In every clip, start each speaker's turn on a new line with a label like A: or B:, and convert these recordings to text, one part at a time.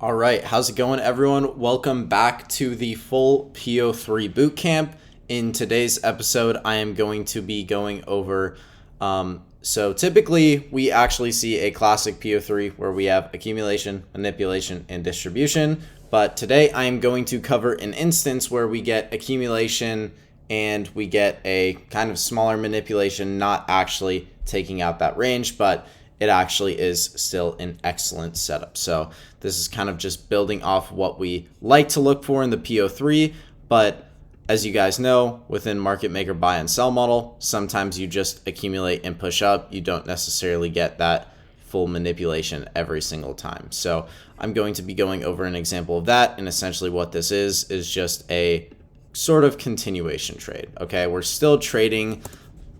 A: All right, how's it going, everyone? Welcome back to the full PO3 bootcamp. In today's episode, I am going to be going over, so typically we actually see a classic PO3 where we have accumulation, manipulation, and distribution. But today I am going to cover an instance where we get accumulation and we get a kind of smaller manipulation, not actually taking out that range, but it actually is still an excellent setup. So this is kind of just building off what we like to look for in the PO3, but as you guys know, within market maker buy and sell model, sometimes you just accumulate and push up. You don't necessarily get that full manipulation every single time. So I'm going to be going over an example of that, and essentially what this is just a sort of continuation trade. Okay, we're still trading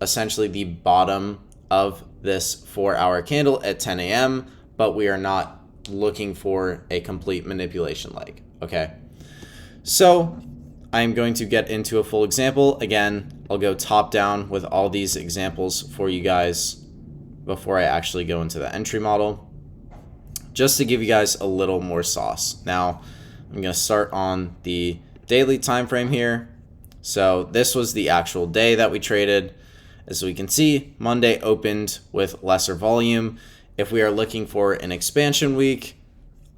A: essentially the bottom of this 4-hour candle at 10 a.m., but we are not looking for a complete manipulation leg. Okay, so I'm going to get into a full example. Again, I'll go top down with all these examples for you guys before I actually go into the entry model, just to give you guys a little more sauce. Now, I'm going to start on the daily time frame here. So this was the actual day that we traded. As we can see, Monday opened with lesser volume. If we are looking for an expansion week,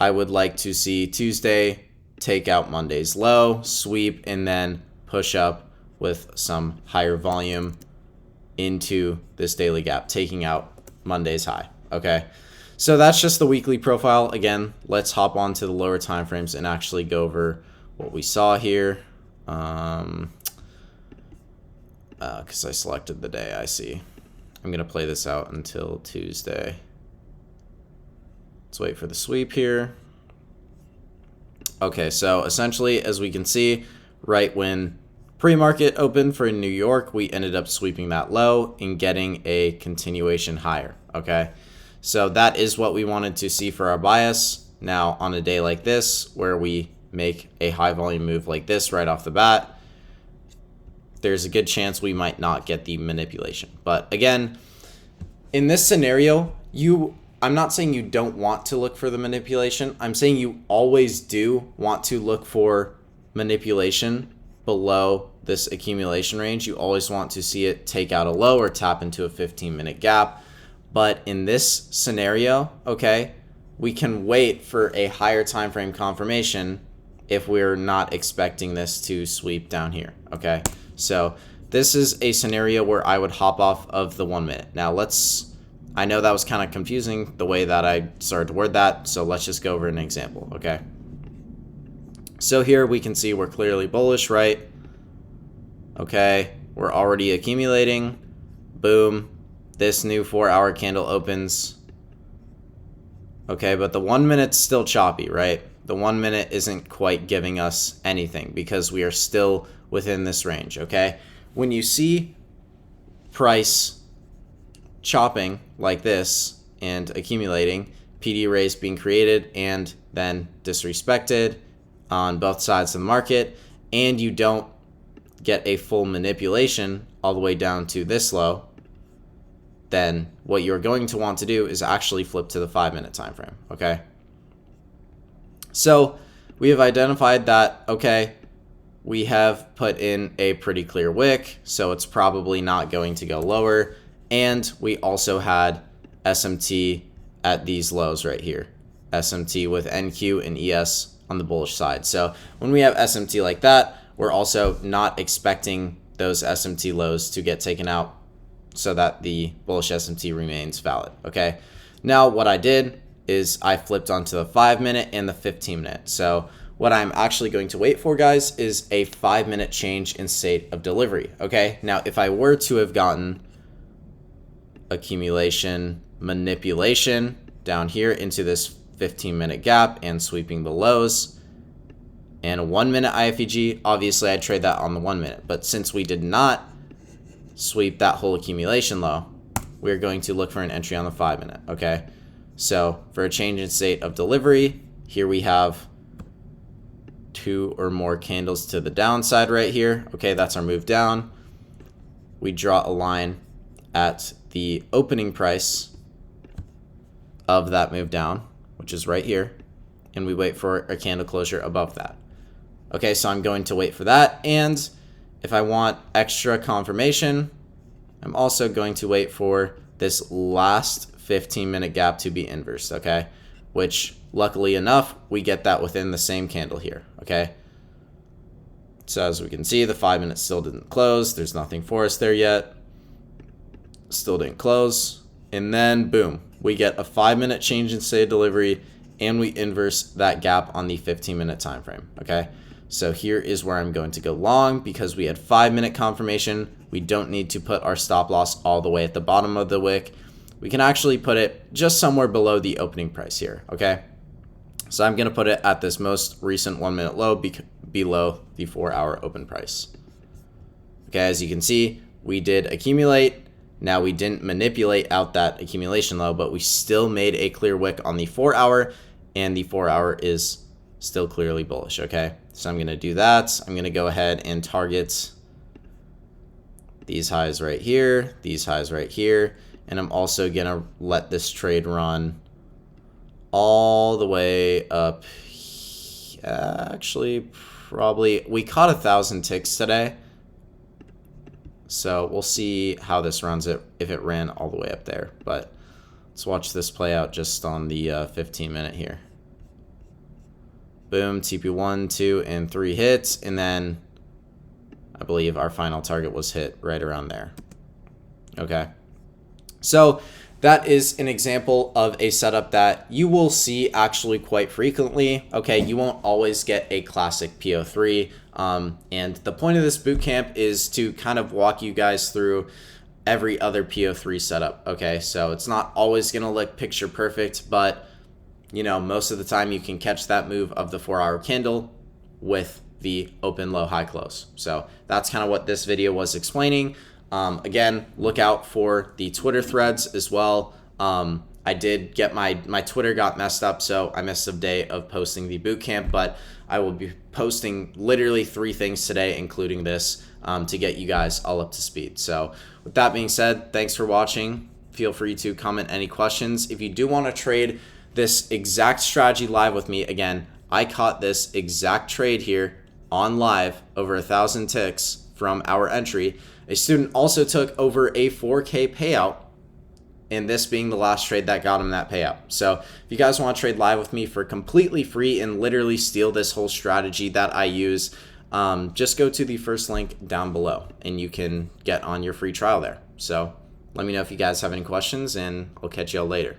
A: I would like to see Tuesday take out Monday's low, sweep, and then push up with some higher volume into this daily gap, taking out Monday's high. Okay, so that's just the weekly profile. Again, let's hop on to the lower time frames and actually go over what we saw here. Because I selected the day, I see. I'm going to play this out until Tuesday. Let's wait for the sweep here. Okay, so essentially, as we can see, right when pre-market opened for New York, we ended up sweeping that low and getting a continuation higher. Okay, so that is what we wanted to see for our bias. Now, on a day like this, where we make a high volume move like this right off the bat, there's a good chance we might not get the manipulation. But again, in this scenario, I'm not saying you don't want to look for the manipulation. I'm saying you always do want to look for manipulation below this accumulation range. You always want to see it take out a low or tap into a 15-minute gap. But in this scenario, okay, we can wait for a higher time frame confirmation if we're not expecting this to sweep down here. Okay, so this is a scenario where I would hop off of the 1 minute. Now I know that was kind of confusing the way that I started to word that, so let's just go over an example. Okay, so here we can see we're clearly bullish, right? Okay, we're already accumulating. Boom, this new 4-hour candle opens. Okay, but the 1 minute's still choppy, right? The 1 minute isn't quite giving us anything because we are still within this range. Okay, when you see price chopping like this and accumulating, PD arrays being created and then disrespected on both sides of the market, and you don't get a full manipulation all the way down to this low, then what you're going to want to do is actually flip to the 5-minute time frame. Okay, so we have identified that, okay, we have put in a pretty clear wick, so it's probably not going to go lower. And we also had SMT at these lows right here. SMT with NQ and ES on the bullish side. So when we have SMT like that, we're also not expecting those SMT lows to get taken out so that the bullish SMT remains valid. Okay, now what I did is I flipped onto the 5-minute and the 15-minute. So what I'm actually going to wait for, guys, is a 5-minute change in state of delivery. Okay, now if I were to have gotten accumulation, manipulation down here into this 15-minute gap and sweeping the lows, and a 1-minute IFEG, obviously I'd trade that on the 1 minute. But since we did not sweep that whole accumulation low, we're going to look for an entry on the 5-minute. Okay, so for a change in state of delivery, here we have 2 or more candles to the downside right here. Okay, that's our move down. We draw a line at the opening price of that move down, which is right here, and we wait for a candle closure above that. Okay, so I'm going to wait for that, and if I want extra confirmation, I'm also going to wait for this last 15-minute gap to be inversed, okay? Which, luckily enough, we get that within the same candle here, okay? So as we can see, the 5 minutes still didn't close. There's nothing for us there yet. Still didn't close. And then, boom, we get a 5-minute change in state of delivery, and we inverse that gap on the 15-minute time frame, okay? So here is where I'm going to go long because we had 5-minute confirmation. We don't need to put our stop loss all the way at the bottom of the wick. We can actually put it just somewhere below the opening price here, okay? So I'm going to put it at this most recent 1-minute low below the 4-hour open price. Okay, as you can see, we did accumulate. Now we didn't manipulate out that accumulation low, but we still made a clear wick on the 4-hour, and the 4-hour is still clearly bullish, okay? So I'm going to do that. I'm going to go ahead and target these highs right here, these highs right here, and I'm also going to let this trade run all the way up. Actually, probably, we caught 1,000 ticks today. So we'll see how this runs if it ran all the way up there. But let's watch this play out just on the 15-minute here. Boom, TP1, 2, and 3 hits. And then I believe our final target was hit right around there. Okay. So that is an example of a setup that you will see actually quite frequently. Okay, you won't always get a classic PO3. And the point of this bootcamp is to kind of walk you guys through every other PO3 setup. Okay, so it's not always going to look picture perfect, but you know, most of the time you can catch that move of the 4-hour candle with the open, low, high, close. So that's kind of what this video was explaining. Again, look out for the Twitter threads as well. I did get my Twitter got messed up, so I missed a day of posting the bootcamp, but I will be posting literally 3 things today, including this, to get you guys all up to speed. So with that being said, thanks for watching. Feel free to comment any questions. If you do want to trade this exact strategy live with me, again, I caught this exact trade here on live over 1,000 ticks from our entry. A student also took over a 4K payout, and this being the last trade that got him that payout. So if you guys want to trade live with me for completely free and literally steal this whole strategy that I use, just go to the first link down below and you can get on your free trial there. So let me know if you guys have any questions, and I'll catch y'all later.